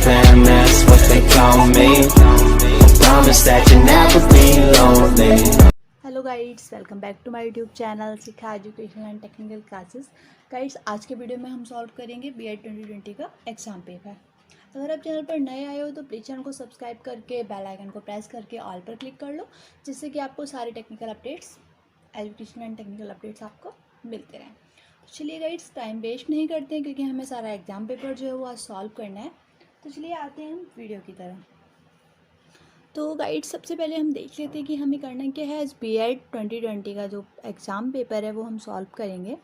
fam, that's what they call me. Promise that you'll never be lonely. Hello guides, welcome back to my YouTube channel Sikha education and technical classes. Guides, आज के video में हम solve करेंगे BEd 2020 का exam paper. अगर आप channel पर नए आए हो तो प्लीज़ चैनल को सब्सक्राइब करके बेल आइकन को प्रेस करके ऑल पर क्लिक कर लो, जिससे कि आपको सारे technical updates, education and technical updates आपको मिलते रहें। तो चलिए गाइड्स, टाइम वेस्ट नहीं करते हैं क्योंकि हमें सारा एग्जाम पेपर जो है वो आज सॉल्व करना है। तो चलिए आते हैं हम वीडियो की तरफ। तो गाइड, सबसे पहले हम देख लेते हैं कि हमें करना क्या है। इस बीएड 2020 का जो एग्ज़ाम पेपर है वो हम सॉल्व करेंगे,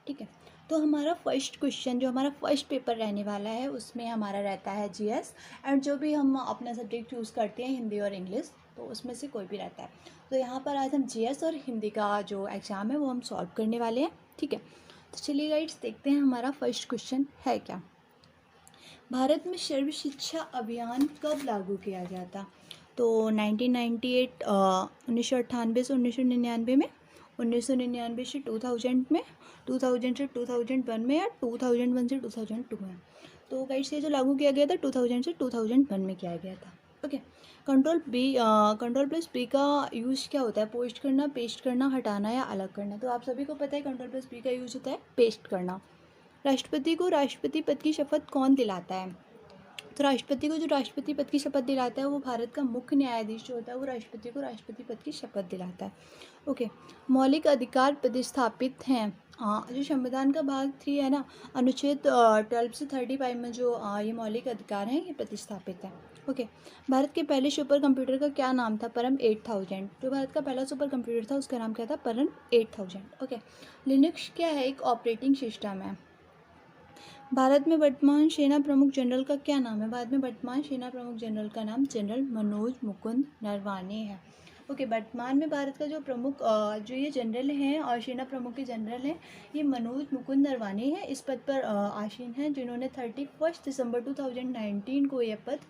ठीक है। तो हमारा फर्स्ट क्वेश्चन, जो हमारा फर्स्ट पेपर रहने वाला है, उसमें हमारा रहता है जीएस, एंड जो भी हम अपना सब्जेक्ट चूज़ करते हैं, हिंदी और इंग्लिश, तो उसमें से कोई भी रहता है। तो यहाँ पर आज हम जीएस और हिंदी का जो एग्ज़ाम है वो हम सॉल्व करने वाले हैं, ठीक है। तो चलिए गाइड्स, देखते हैं हमारा फर्स्ट क्वेश्चन है क्या। भारत में सर्व शिक्षा अभियान कब लागू किया गया था? तो 1998, 1998 से 1999 में, 1999 से 2000 में, 2000 से 2001 में, या 2001 से 2002 में। तो गाइड्स, ये जो लागू किया गया था 2000 से 2001 में किया गया था, ओके। कंट्रोल प्लस बी का यूज़ क्या होता है? पोस्ट करना, पेस्ट करना, हटाना या अलग करना। तो आप सभी को पता है कंट्रोल प्लस बी का यूज़ होता है पेस्ट करना। राष्ट्रपति को राष्ट्रपति पद की शपथ कौन दिलाता है? तो राष्ट्रपति को जो राष्ट्रपति पद की शपथ दिलाता है वो भारत का मुख्य न्यायाधीश जो होता है वो राष्ट्रपति को राष्ट्रपति पद की शपथ दिलाता है, ओके। मौलिक अधिकार प्रतिस्थापित हैं। जो संविधान का भाग 3 है ना, अनुच्छेद 12 से 35 में जो ये मौलिक अधिकार हैं ये प्रतिस्थापित है, ओके। भारत के पहले सुपर कंप्यूटर का क्या नाम था? परम 8000। जो भारत का पहला सुपर कंप्यूटर था उसका नाम क्या था? परम 8000, ओके। लिनक्स क्या है? एक ऑपरेटिंग सिस्टम है। भारत में वर्तमान सेना प्रमुख जनरल का क्या नाम है? भारत में वर्तमान सेना प्रमुख जनरल का नाम जनरल मनोज मुकुंद नरवाने है, ओके। वर्तमान में भारत का जो प्रमुख जो ये जनरल हैं और सेना प्रमुख के जनरल हैं, ये मनोज मुकुंद नरवाने हैं। इस पद पर आसीन हैं, जिन्होंने 31 दिसंबर 2019 को ये पद,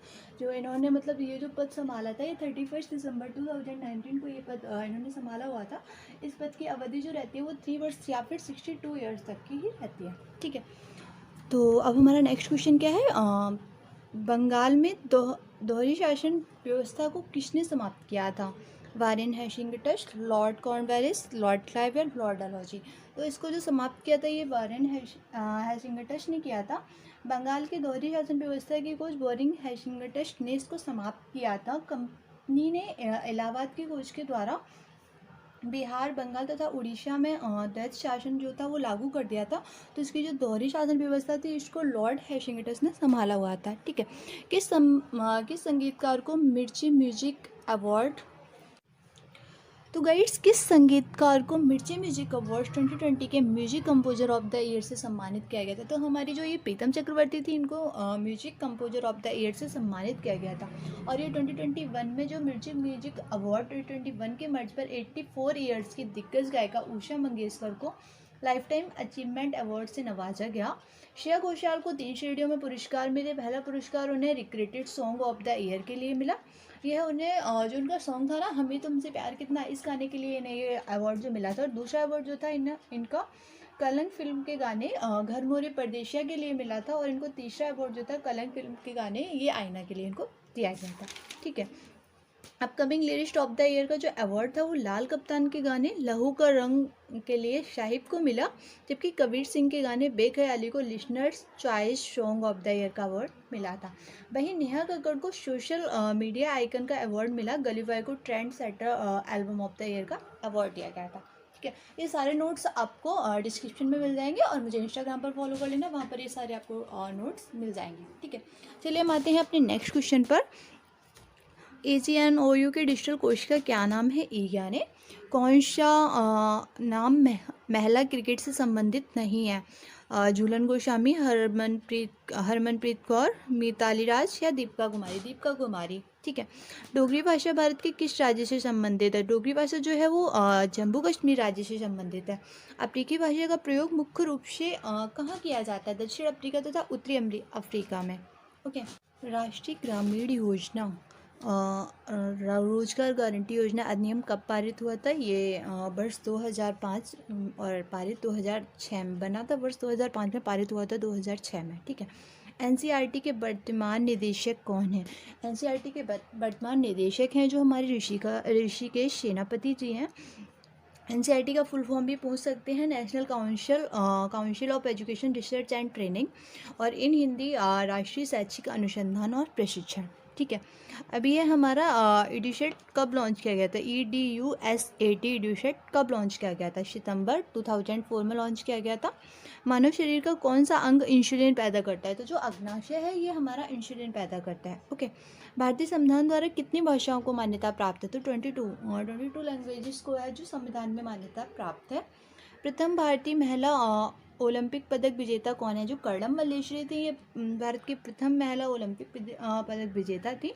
जो इन्होंने मतलब ये जो पद संभाला था, ये 31 दिसंबर 2019 को ये पद इन्होंने संभाला हुआ था। इस पद की अवधि जो रहती है वो 3 वर्ष या फिर 62 ईयर्स तक की ही रहती है, ठीक है। तो अब हमारा नेक्स्ट क्वेश्चन क्या है? बंगाल में दोहरी शासन व्यवस्था को किसने समाप्त किया था? Warren Hastings, Lord Cornwallis, Lord Clive या लॉर्ड डलहौजी। तो इसको जो समाप्त किया था ये वारेन हेस्टिंग्स ने किया था। बंगाल की दोहरी शासन व्यवस्था की खोज वारेन हेस्टिंग्स ने इसको समाप्त किया था। कंपनी ने इलाहाबाद की खोज के द्वारा बिहार, बंगाल तथा उड़ीसा में डच शासन जो था वो लागू कर दिया था। तो इसकी जो दोहरी शासन व्यवस्था थी इसको लॉर्ड हेस्टिंग्स ने संभाला हुआ था, ठीक है। किस संगीतकार को मिर्ची म्यूजिक अवार्ड, तो गाइड्स, किस संगीतकार को मिर्ची म्यूजिक अवार्ड 2020 के music composer of the year से सम्मानित किया गया था? तो हमारी जो ये प्रीतम चक्रवर्ती थी, इनको music composer of the year से सम्मानित किया गया था। और ये 2021 में जो मिर्ची म्यूजिक अवार्ड 2021 के मर्ज पर 84 ईयर्स की दिग्गज गायिका उषा मंगेशकर को लाइफ टाइम अचीवमेंट अवार्ड से नवाजा गया। श्रेया घोषाल को 3 श्रेणियों में पुरस्कार मिले। पहला पुरस्कार उन्हें रिक्रेटेड सॉन्ग ऑफ द ईयर के लिए मिला। यह उन्हें जो उनका सॉन्ग था ना, हमें तुमसे प्यार कितना, इस गाने के लिए इन्हें ये अवार्ड जो मिला था। और दूसरा अवार्ड जो था इनका कलंक फिल्म के गाने घर मोरे परदेशिया के लिए मिला था। और इनको तीसरा अवार्ड जो था कलंक फिल्म के गाने ये आईना के लिए इनको दिया गया था, ठीक है। Upcoming lyrist of the year का जो अवार्ड था वो लाल कप्तान के गाने लहू का रंग के लिए शाहिब को मिला, जबकि कबीर सिंह के गाने बेख्याली को listeners choice song of the year का अवार्ड मिला था। वहीं नेहा कक्कड़ को सोशल मीडिया आइकन का अवार्ड मिला। गली बॉय को trend setter album of the year का अवार्ड दिया गया था, ठीक है। ये सारे नोट्स आपको डिस्क्रिप्शन में मिल जाएंगे, और मुझे इंस्टाग्राम पर फॉलो कर लेना, वहाँ पर ये सारे आपको नोट्स मिल जाएंगे, ठीक है। चलिए हम आते हैं अपने नेक्स्ट क्वेश्चन पर। AGNOU के डिजिटल कोश का क्या नाम है? यानी कौन सा नाम महिला क्रिकेट से संबंधित नहीं है? झूलन गोस्वामी, हरमनप्रीत कौर, मिताली राज या दीपिका कुमारी, ठीक है। डोगरी भाषा भारत के किस राज्य से संबंधित है? डोगरी भाषा जो है वो जम्मू कश्मीर राज्य से संबंधित है। अफ्रीकी भाषा का प्रयोग मुख्य रूप से कहाँ किया जाता है? दक्षिण अफ्रीका तथा उत्तरी अफ्रीका में, ओके। राष्ट्रीय ग्रामीण योजना रोजगार गारंटी योजना अधिनियम कब पारित हुआ था? ये वर्ष 2005 और पारित 2006 में बना था। वर्ष 2005 में पारित हुआ था 2006 में, ठीक है। एनसीईआरटी के वर्तमान निदेशक कौन हैं? एनसीईआरटी के वर्तमान निदेशक हैं जो हमारे ऋषिकेश सेनापति जी हैं। एनसीईआरटी का फुल फॉर्म भी पूछ सकते हैं, national council of education research and training, और इन हिंदी राष्ट्रीय शैक्षिक अनुसंधान और प्रशिक्षण। ठीक है, अभी ये हमारा एडुसेट कब लॉन्च किया गया था? EDUSAT एडुसेट कब लॉन्च किया गया था? सितंबर 2004 में लॉन्च किया गया था। मानव शरीर का कौन सा अंग इंसुलिन पैदा करता है? तो जो अग्नाशय है ये हमारा इंसुलिन पैदा करता है। ओके, भारतीय संविधान द्वारा कितनी भाषाओं को मान्यता प्राप्त है? तो 22 लैंग्वेजेस को है जो संविधान में मान्यता प्राप्त है। प्रथम भारतीय महिला ओलंपिक पदक विजेता कौन है? जो कर्णम मल्लेश्वरी थी, ये भारत की प्रथम महिला ओलंपिक पदक विजेता थी।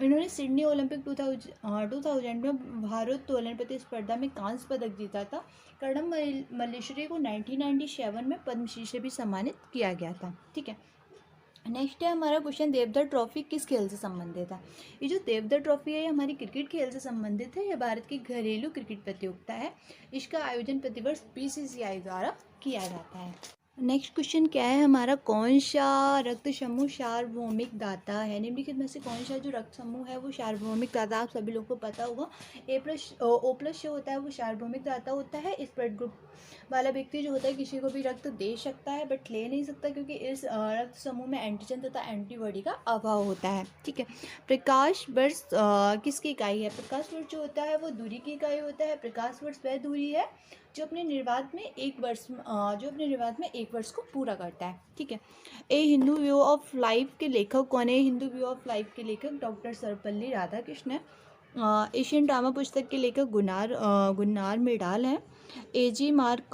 इन्होंने सिडनी ओलंपिक 2000 में भारोत्तोलन प्रतिस्पर्धा में कांस्य पदक जीता था। कर्णम मल्लेश्वरी को 1997 में पद्मश्री से भी सम्मानित किया गया था। ठीक है, नेक्स्ट है हमारा क्वेश्चन, देवधर ट्रॉफी किस खेल से संबंधित है? ये जो देवधर ट्रॉफी है ये हमारी क्रिकेट खेल से संबंधित है। ये भारत की घरेलू क्रिकेट प्रतियोगिता है। इसका आयोजन प्रतिवर्ष BCCI द्वारा किया जाता है। नेक्स्ट क्वेश्चन क्या है हमारा, कौन सा रक्त समूह सार्वभौमिक दाता है? निम्नलिखित में से कौन सा जो रक्त समूह है वो सार्वभौमिक दाता? आप सभी लोगों को पता होगा, O+ जो होता है वो सार्वभौमिक दाता होता है। इस ब्लड ग्रुप वाला व्यक्ति जो होता है किसी को भी रक्त दे सकता है बट ले नहीं सकता, क्योंकि इस रक्त समूह में एंटीजन तथा एंटीबॉडी का अभाव होता है। ठीक है, प्रकाश वर्ष किसकी इकाई है? प्रकाश वर्ष जो होता है वो दूरी की इकाई होता है। प्रकाश वर्ष वह दूरी है जो अपने निर्वात में एक वर्ष को पूरा करता है। ठीक है, ए हिंदू व्यू ऑफ लाइफ के लेखक कौन है? हिंदू व्यू ऑफ लाइफ के लेखक डॉक्टर सर्वपल्ली राधाकृष्ण है। एशियन ड्रामा पुस्तक के लेखक गुन्नार मृणाल हैं। AG मार्क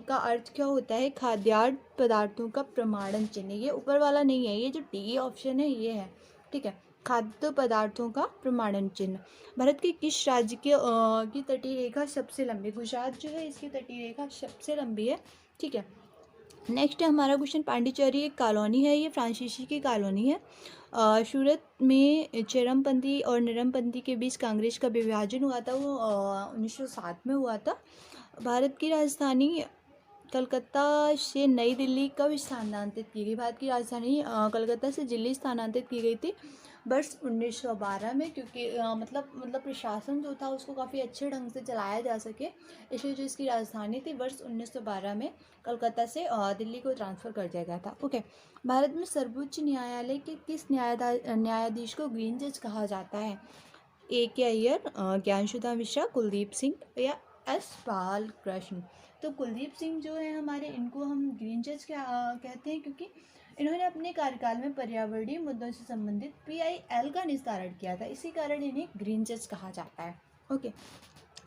का अर्थ क्या होता है? खाद्यान्न पदार्थों का प्रमाणन चिन्ह। ये ऊपर वाला नहीं है, ये जो D ऑप्शन है ये है। ठीक है, खाद्य पदार्थों का प्रमाणन चिन्ह। भारत के किस राज्य की तटीय रेखा सबसे लंबी? गुजरात जो है इसकी तटीय रेखा सबसे लंबी है। ठीक है, नेक्स्ट है हमारा क्वेश्चन, पांडिचेरी एक कॉलोनी है, ये फ्रांसीसी की कॉलोनी है। सूरत में चरमपंथी और नरमपंथी के बीच कांग्रेस का विभाजन हुआ था, वो 1907 में हुआ था। भारत की राजधानी कलकत्ता से नई दिल्ली कब स्थानांतरित की गई? भारत की राजधानी कलकत्ता से दिल्ली स्थानांतरित की गई थी वर्ष 1912 में, क्योंकि मतलब प्रशासन जो था उसको काफ़ी अच्छे ढंग से चलाया जा सके, इसलिए जो इसकी राजधानी थी वर्ष 1912 में कलकत्ता से दिल्ली को ट्रांसफ़र कर दिया गया था। ओके, भारत में सर्वोच्च न्यायालय के किस न्यायाधीश को ग्रीन जज कहा जाता है? A.K. अय्यर, ज्ञानसुधा मिश्रा, कुलदीप सिंह या S. बालकृष्ण? तो कुलदीप सिंह जो है हमारे, इनको हम ग्रीन जज कहते हैं, क्योंकि इन्होंने अपने कार्यकाल में पर्यावरणीय मुद्दों से संबंधित PIL का निस्तारण किया था, इसी कारण इन्हें ग्रीन जज कहा जाता है। ओके,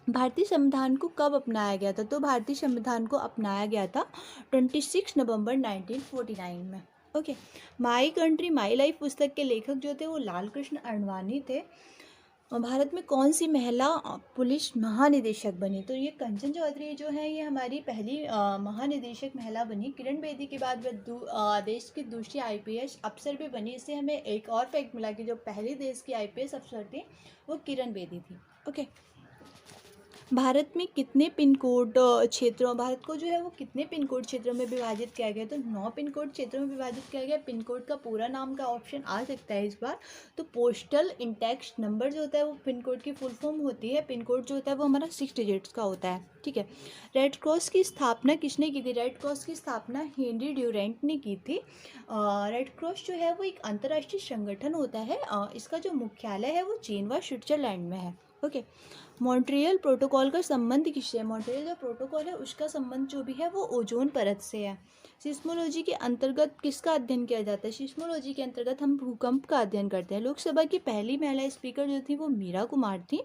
भारतीय संविधान को कब अपनाया गया था? तो भारतीय संविधान को अपनाया गया था 26 नवंबर 1949 में। Okay, my country my life पुस्तक के लेखक जो थे वो लाल कृष्ण अडवाणी थे। भारत में कौन सी महिला पुलिस महानिदेशक बनी? तो ये कंचन चौधरी जो है ये हमारी पहली महानिदेशक महिला बनी। किरण बेदी के बाद वह देश की दूसरी IPS अफसर भी बनी। इससे हमें एक और फैक्ट मिला कि जो पहली देश की IPS अफसर थी वो किरण बेदी थी। ओके, भारत में कितने पिन कोड क्षेत्रों, भारत को जो है वो कितने पिन कोड क्षेत्रों में विभाजित किया गया? तो 9 पिन कोड क्षेत्रों में विभाजित किया गया। पिन कोड का पूरा नाम का ऑप्शन आ सकता है इस बार। तो पोस्टल इंडेक्स नंबर जो होता है वो पिन कोड की फुल फॉर्म होती है। पिन कोड जो होता है वो हमारा 6 डिजिट्स का होता है। ठीक है, रेड क्रॉस की स्थापना किसने की थी? रेड क्रॉस की स्थापना हेनरी ड्यूरेंट ने की थी। रेड क्रॉस जो है वो एक अंतर्राष्ट्रीय संगठन होता है। इसका जो मुख्यालय है वो चीन व स्विट्जरलैंड में है। ओके, मॉन्ट्रियल प्रोटोकॉल का संबंध किससे है? मॉन्ट्रियल जो प्रोटोकॉल है उसका संबंध जो भी है वो ओजोन परत से है। सिस्मोलॉजी के अंतर्गत किसका अध्ययन किया जाता है? सिस्मोलॉजी के अंतर्गत हम भूकंप का अध्ययन करते हैं। लोकसभा की पहली महिला स्पीकर जो थी वो मीरा कुमार थी।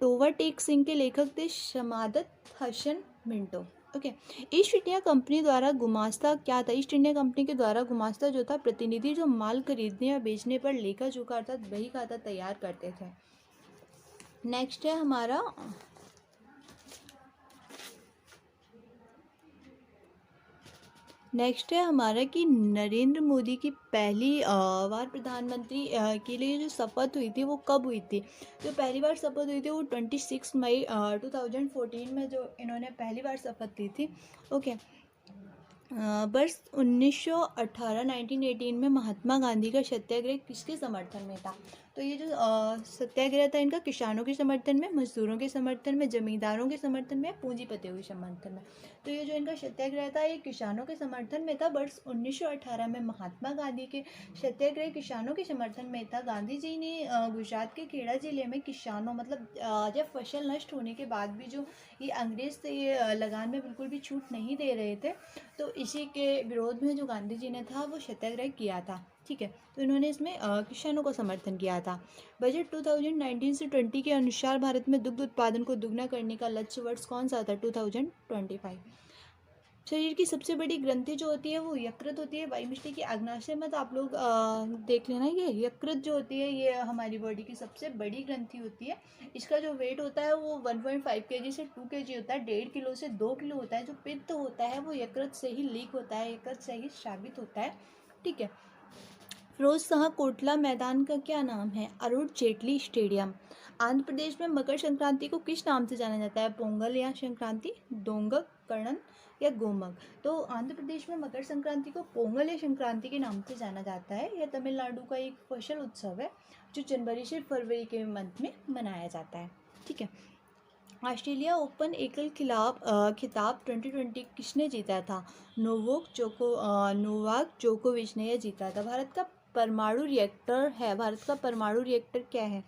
टोवर टेक सिंह के लेखक थे Saadat Hasan Manto. Okay, East India company द्वारा गुमास्ता क्या था? ईस्ट इंडिया कंपनी के द्वारा गुमास्ता जो था प्रतिनिधि जो माल खरीदने या बेचने पर लेखा जोखा अर्थात बही खाता तैयार करते थे। नेक्स्ट है हमारा कि नरेंद्र मोदी की पहली बार प्रधानमंत्री के लिए जो शपथ हुई थी वो कब हुई थी? जो पहली बार शपथ हुई थी वो 26 मई 2014 में जो इन्होंने पहली बार शपथ ली थी। ओके, वर्ष 1918 में महात्मा गांधी का सत्याग्रह किसके समर्थन में था? तो ये जो सत्याग्रह था इनका किसानों के समर्थन में, मजदूरों के समर्थन में, जमींदारों के समर्थन में, पूंजीपतियों के समर्थन में। तो ये जो इनका सत्याग्रह था ये किसानों के समर्थन में था। वर्ष 1918 में महात्मा गांधी के सत्याग्रह किसानों के समर्थन में था। गांधी जी ने गुजरात के खेड़ा जिले में किसानों मतलब जब फसल नष्ट होने के बाद भी जो ये अंग्रेज थे ये लगान में बिल्कुल भी छूट नहीं दे रहे थे, तो इसी के विरोध में जो गांधी जी ने था वो सत्याग्रह किया था। ठीक है, तो इन्होंने इसमें किसानों को समर्थन किया था। बजट 2019 से 20 के अनुसार भारत में दुग्ध उत्पादन को दुगना करने का लक्ष्य वर्ष कौन सा था? 2025। शरीर की सबसे बड़ी ग्रंथि जो होती है वो यकृत होती है। बाई मिस्टेक की आग्नाशय मत आप लोग देख लेना। ये यकृत जो होती है ये हमारी बॉडी की सबसे बड़ी ग्रंथि होती है। इसका जो वेट होता है वो 1.5 kg से 2 kg होता है। 1.5 किलो से 2 किलो होता है। जो पित्त होता है वो यकृत से ही लीक होता है, यकृत से ही स्रावित होता है। ठीक है, फिरोज शाह कोटला मैदान का क्या नाम है? अरुण जेटली स्टेडियम। आंध्र प्रदेश में मकर संक्रांति को किस नाम से जाना जाता है? पोंगल या संक्रांति, दोंगक, कणन या गोमक? तो आंध्र प्रदेश में मकर संक्रांति को पोंगल या संक्रांति के नाम से जाना जाता है। यह तमिलनाडु का एक फसल उत्सव है जो जनवरी से फरवरी के मंथ में मनाया जाता है। ठीक है, ऑस्ट्रेलिया ओपन एकल खिताब 2020 किसने जीता था? नोवाक जोकोविच ने यह जीता था। भारत का परमाणु रिएक्टर क्या है?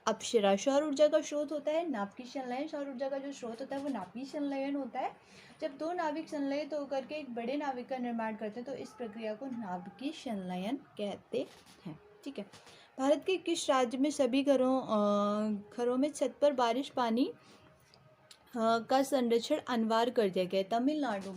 अप्सरा। सौर ऊर्जा का स्रोत होता है नाभिकीय संलयन। सौर ऊर्जा का जो स्रोत होता है वो नाभिकीय संलयन होता है। जब दो नाभिक संलयित होकर के एक बड़े नाभिक का निर्माण करते हैं तो इस प्रक्रिया को नाभिकीय संलयन कहते हैं। ठीक है, भारत के किस राज्य में सभी घरों में छत पर बारिश पानी का संरक्षण अनिवार्य कर दिया गया है? तमिलनाडु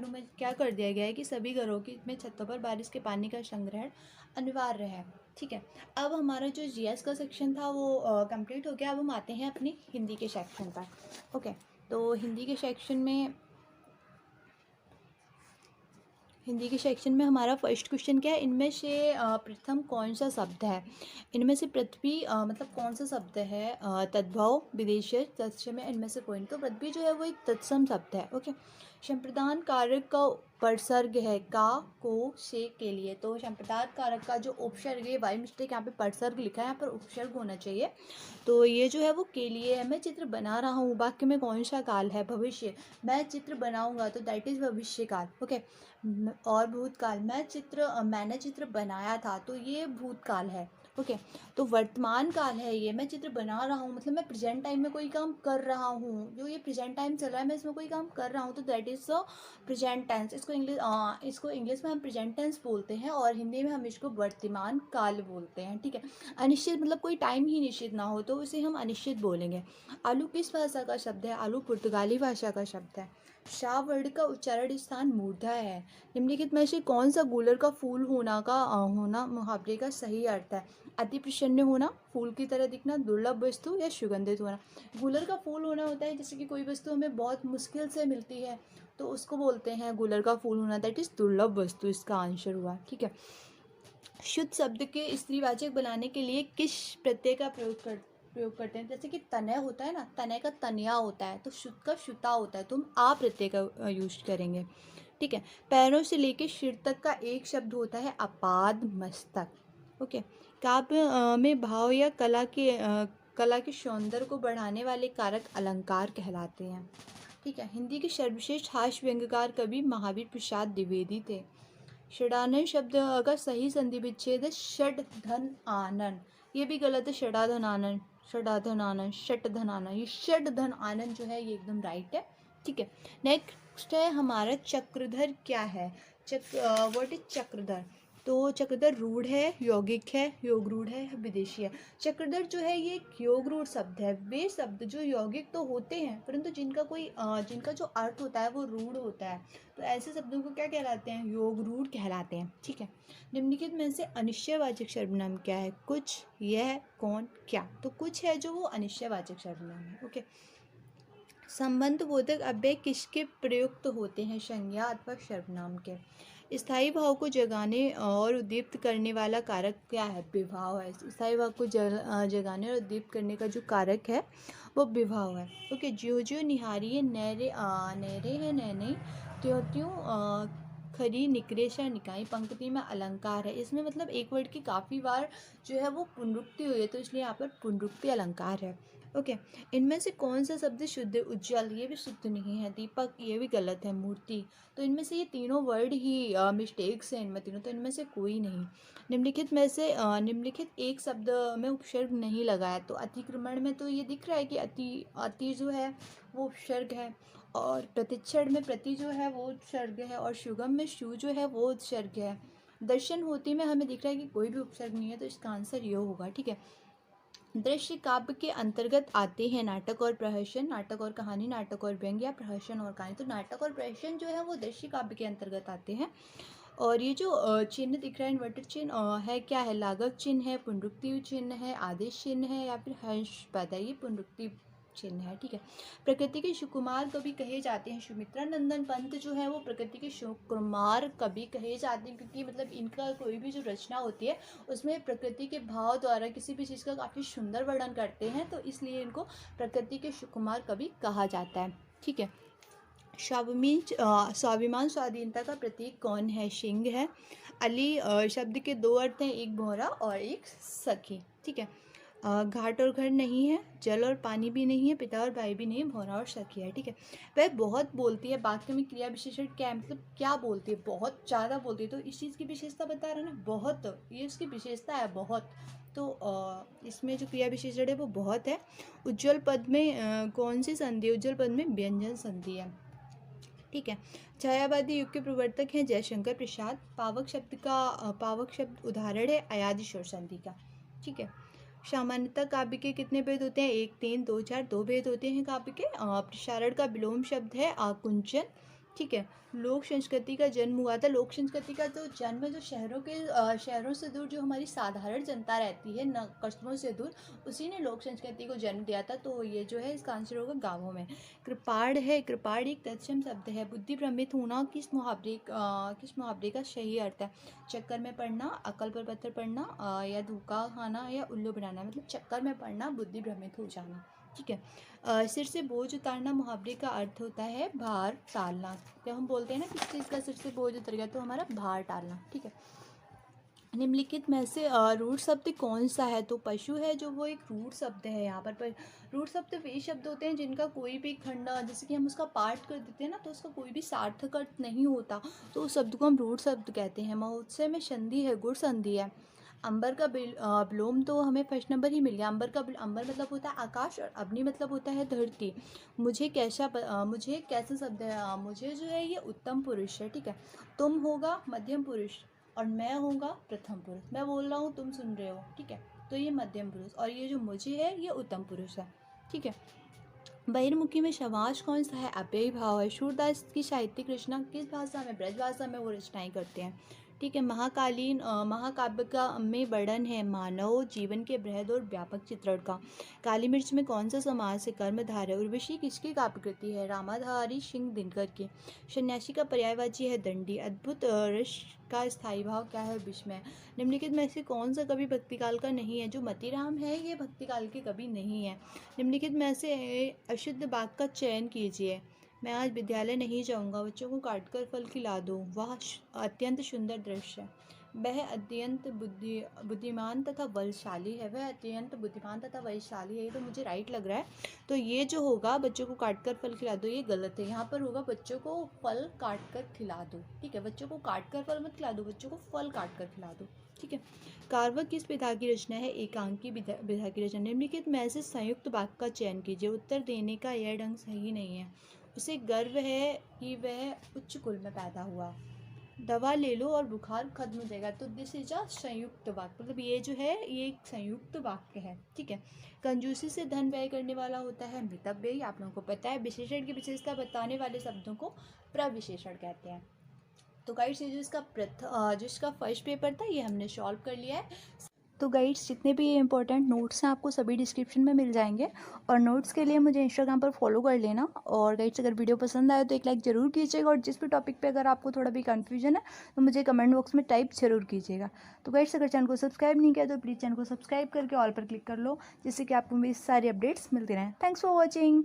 में क्या कर दिया गया है कि सभी घरों की में छतों पर बारिश के पानी का संग्रहण अनिवार्य है। ठीक है, अब हमारा जो जीएस का सेक्शन था वो कंप्लीट हो गया। अब हम आते हैं अपनी हिंदी के सेक्शन पर। ओके, तो हिंदी के सेक्शन में हमारा फर्स्ट क्वेश्चन क्या है? इनमें से प्रथम कौन सा शब्द है? इनमें से पृथ्वी मतलब कौन सा शब्द है? तद्भव, विदेश, तत्सम में इनमें से कोई नहीं। तो पृथ्वी जो है वो एक तत्सम शब्द है। ओके, संप्रदान कारक का उपसर्ग है का, को, से, के लिए। तो संप्रदान कारक का जो उपसर्ग है, बाई मिस्टेक यहाँ पे परसर्ग लिखा है, यहाँ पर उपसर्ग होना चाहिए। तो ये जो है वो के लिए है। मैं चित्र बना रहा हूँ, वाक्य में कौन सा काल है? भविष्य। मैं चित्र बनाऊंगा तो दैट इज भविष्य काल। ओके, और भूतकाल। मैंने चित्र बनाया था तो ये भूतकाल है। ओके, तो वर्तमान काल है ये। मैं चित्र बना रहा हूँ मतलब मैं प्रेजेंट टाइम में कोई काम कर रहा हूँ। जो ये प्रेजेंट टाइम चल रहा है मैं इसमें कोई काम कर रहा हूँ तो दैट इज प्रेजेंट टेंस। इसको इंग्लिश में हम प्रेजेंट टेंस बोलते हैं और हिंदी में हम इसको वर्तमान काल बोलते हैं। ठीक है, अनिश्चित मतलब कोई टाइम ही निश्चित ना हो तो उसे हम अनिश्चित बोलेंगे। आलू किस भाषा का शब्द है? आलू पुर्तगाली भाषा का शब्द है। शाह वर्ड का उच्चारण स्थान मूर्धा है। निम्नलिखित में से कौन सा गूलर का फूल होना मुहावरे का सही अर्थ है? अति प्रसन्न होना, फूल की तरह दिखना, दुर्लभ वस्तु या सुगंधित होना। गूलर का फूल होना होता है जैसे कि कोई वस्तु हमें बहुत मुश्किल से मिलती है तो उसको बोलते हैं गूलर का फूल होना, दैट इज दुर्लभ वस्तु इसका आंसर हुआ। ठीक है, शुद्ध शब्द के स्त्रीवाचक बनाने के लिए किस प्रत्यय का प्रयोग करते हैं? जैसे कि तनय होता है ना, तनय का तनया होता है तो शुद्ध का शुता होता है तो हम आ प्रत्यय का यूज करेंगे। ठीक है, पैरों से लेकर सिर तक का एक शब्द होता है अपाद मस्तक। ओके, काव्य में भाव या कला के सौंदर्य को बढ़ाने वाले कारक अलंकार कहलाते हैं। ठीक है, हिंदी के सर्वश्रेष्ठ हास्य व्यंग्यकार कवि महावीर प्रसाद द्विवेदी थे। षडानन शब्द का सही संधि विच्छेद है षड धन आनन। ये भी गलत है, षडाधन आनंद, षट धन आनंद। ये षड धन आनंद जो है ये एकदम राइट है। ठीक है, नेक्स्ट है हमारा चक्रधर क्या है? What is Chakradhar? तो चक्रधर रूढ़ है, यौगिक है, योग रूढ़ है, विदेशी है। चक्रधर जो है ये एक योग रूढ़ शब्द है। वे शब्द जो यौगिक तो होते हैं परंतु जिनका जो अर्थ होता है वो रूढ़ होता है तो ऐसे शब्दों को क्या कहलाते हैं? योग रूढ़ कहलाते हैं। ठीक है, निम्नलिखित में से अनिश्चयवाचक सर्वनाम क्या है? कुछ, यह, कौन, क्या। तो कुछ है जो वो अनिश्चयवाचक सर्वनाम है। ओके, संबंध बोधक अव्यय किसके प्रयुक्त होते हैं? संज्ञा अथवा सर्वनाम के। स्थायी भाव को जगाने और उद्दीप्त करने वाला कारक क्या है? विभाव है। स्थायी भाव को जगाने और उद्दीप्त करने का जो कारक है वो विभाव है। ओके, ज्यों ज्यों निहारिये नैरे है नैने त्यों त्यों खरी, निकरेश, निकाई पंक्ति में अलंकार है। इसमें मतलब एक वर्ड की काफ़ी बार जो है वो पुनरुक्ति हुई है, तो इसलिए यहाँ पर पुनरुक्ति अलंकार है। ओके, इनमें से कौन सा शब्द शुद्ध है? उज्ज्वल, ये भी शुद्ध नहीं है। दीपक, ये भी गलत है। मूर्ति, तो इनमें से ये तीनों वर्ड ही मिस्टेक्स हैं इनमें तीनों, तो इनमें से कोई नहीं। निम्नलिखित में से निम्नलिखित एक शब्द में उपसर्ग नहीं लगा है, तो अतिक्रमण में तो ये दिख रहा है कि अति जो है वो उपसर्ग है, और प्रतिक्षण में प्रति जो है वो उपसर्ग है, और सुगम में शु जो है वो उपसर्ग है। दर्शन होती में हमें दिख रहा है कि कोई भी उपसर्ग नहीं है, तो इसका आंसर ये होगा। ठीक है, दृश्य काव्य के अंतर्गत आते हैं नाटक और प्रहसन, नाटक और कहानी, नाटक और व्यंग्य, या प्रहसन और कहानी। तो नाटक और प्रहसन जो है वो दृश्य काव्य के अंतर्गत आते हैं। और ये जो चिन्ह दिख रहा है इन्वर्टेड चिन्ह है, क्या है? लागक चिन्ह है, पुनरुक्ति चिन्ह है, आदेश चिन्ह है, या फिर हर्ष पद है। ये पुनरुक्ति चिन्ह है। ठीक है, प्रकृति के सुकुमार कवि कहे जाते हैं। सुमित्रा नंदन पंत जो है वो प्रकृति के सुकुमार कवि कहे जाते हैं, क्योंकि मतलब इनका कोई भी जो रचना होती है उसमें प्रकृति के भाव द्वारा किसी भी चीज़ का काफ़ी सुंदर वर्णन करते हैं, तो इसलिए इनको प्रकृति के सुकुमार कवि कहा जाता है। ठीक है, स्वाभिमान स्वाधीनता का प्रतीक कौन है? सिंह है। अली शब्द के दो अर्थ हैं, एक भौरा और एक सखी। ठीक है, घाट और घर नहीं है, जल और पानी भी नहीं है, पिता और भाई भी नहीं है, भौरा और सखी है। ठीक है, वह बहुत बोलती है, वाक्य में क्रिया विशेषण क्या है? मतलब क्या बोलती है? बहुत ज़्यादा बोलती है, तो इस चीज़ की विशेषता बता रहा है ना, बहुत, ये उसकी विशेषता है बहुत। तो इसमें जो क्रिया विशेषण है वो बहुत है। उज्ज्वल पद में कौन सी संधि? उज्ज्वल पद में व्यंजन संधि है। ठीक है, छायावादी युग के प्रवर्तक हैं जयशंकर प्रसाद। पावक शब्द उदाहरण है अयादिशोर संधि का। ठीक है, सामान्यतः काव्य के कितने भेद होते हैं? 1, 3, 2, 4, 2 भेद होते हैं काव्य के। प्रसारण का विलोम शब्द है आकुंचन। ठीक है, लोक संस्कृति का जन्म हुआ था। लोक संस्कृति का जो जन्म जो शहरों से दूर जो हमारी साधारण जनता रहती है, न कस्बों से दूर, उसी ने लोक संस्कृति को जन्म दिया था, तो ये जो है इसका आंसर होगा गाँवों में। कृपाण है, कृपाण एक तत्सम शब्द है। बुद्धि भ्रमित होना किस मुहावरे का सही अर्थ है? चक्कर में पड़ना, अकल पर पत्थर पड़ना, या धोखा खाना, या उल्लू बनाना। मतलब चक्कर में पड़ना, बुद्धि भ्रमित हो जाना। ठीक है, सिर से बोझ उतारना मुहावरे का अर्थ होता है भार टालना। जब हम बोलते हैं ना किसी चीज़ का सिर से बोझ उतर गया, तो हमारा भार टालना। ठीक है, निम्नलिखित में से रूढ़ शब्द कौन सा है? तो पशु है जो वो एक रूढ़ शब्द है यहाँ पर रूढ़ शब्द वे शब्द होते हैं जिनका कोई भी खंड, जैसे कि हम उसका पाठ कर देते हैं ना, तो उसका कोई भी सार्थक अर्थ नहीं होता, तो उस शब्द को हम रूढ़ शब्द कहते हैं। महोत्सव में संधि है, गुड़ संधि है। अंबर का विलोम तो हमें फर्स्ट नंबर ही मिल गया। अंबर मतलब होता है आकाश, और अग्नि मतलब होता है धरती। मुझे कैसा शब्द है? मुझे जो है ये उत्तम पुरुष है। ठीक है, तुम होगा मध्यम पुरुष, और मैं होगा प्रथम पुरुष। मैं बोल रहा हूँ, तुम सुन रहे हो। ठीक है, तो ये मध्यम पुरुष, और ये जो मुझे है ये उत्तम पुरुष है। ठीक है, बहिर्मुखी में शवाश कौन सा है? अव्ययी भाव है। सूरदास की साहित्यिक रचना किस भाषा में? ब्रज भाषा में वो रचनाएं करते हैं। ठीक है, महाकाव्य का में वर्णन है मानव जीवन के बृहद और व्यापक चित्रण का। काली मिर्च में कौन सा समास है? कर्मधारय। उर्वशी किसकी काव्यकृति है? रामाधारी सिंह दिनकर की। सन्यासी का पर्यायवाची है दंडी। अद्भुत रस का स्थायी भाव क्या है? विस्मय। निम्नलिखित में से कौन सा कवि भक्तिकाल का नहीं है? जो मतीराम है ये भक्तिकाल के कवि नहीं है। निम्नलिखित में से अशुद्ध वाक्य का चयन कीजिए। मैं आज विद्यालय नहीं जाऊंगा, बच्चों को काटकर फल खिला दो, वह अत्यंत सुंदर दृश्य है। वह अत्यंत बुद्धिमान तथा बलशाली है। वह अत्यंत बुद्धिमान तथा बलशाली है, ये तो मुझे राइट लग रहा है। तो ये जो होगा बच्चों को काटकर फल खिला दो, ये गलत है। यहाँ पर होगा बच्चों को फल काट कर खिला दो। ठीक है, बच्चों को काट कर फल मत खिला दो, बच्चों को फल काट कर खिला दो। ठीक है, कारवक किस विधा की रचना है? एकांकी विधा की रचना। निम्नलिखित में से संयुक्त वाक्य का चयन कीजिए। उत्तर देने का यह ढंग सही नहीं है। उसे गर्व है कि वह उच्च कुल में पैदा हुआ। दवा ले लो और बुखार खत्म हो जाएगा। तो दिस इज अ संयुक्त वाक्य, मतलब ये जो है ये एक संयुक्त वाक्य है। ठीक है, कंजूसी से धन व्यय करने वाला होता है मितव्ययी, आप लोगों को पता है। विशेषण की विशेषता बताने वाले शब्दों को प्रविशेषण कहते हैं। तो गाइड्स ये जो इसका फर्स्ट पेपर था ये हमने सॉल्व कर लिया है। तो गाइड्स जितने भी इंपॉर्टेंट नोट्स हैं आपको सभी डिस्क्रिप्शन में मिल जाएंगे, और नोट्स के लिए मुझे इंस्टाग्राम पर फॉलो कर लेना। और गाइड्स अगर वीडियो पसंद आए तो एक लाइक ज़रूर कीजिएगा, और जिस भी टॉपिक पे अगर आपको थोड़ा भी कन्फ्यूजन है तो मुझे कमेंट बॉक्स में टाइप ज़रूर कीजिएगा। तो गाइड्स अगर चैनल को सब्सक्राइब नहीं किया तो प्लीज़ चैनल को सब्सक्राइब करके ऑल पर क्लिक कर लो, जिससे कि आपको मेरी सारी अपडेट्स मिलती रहें। Thanks for watching.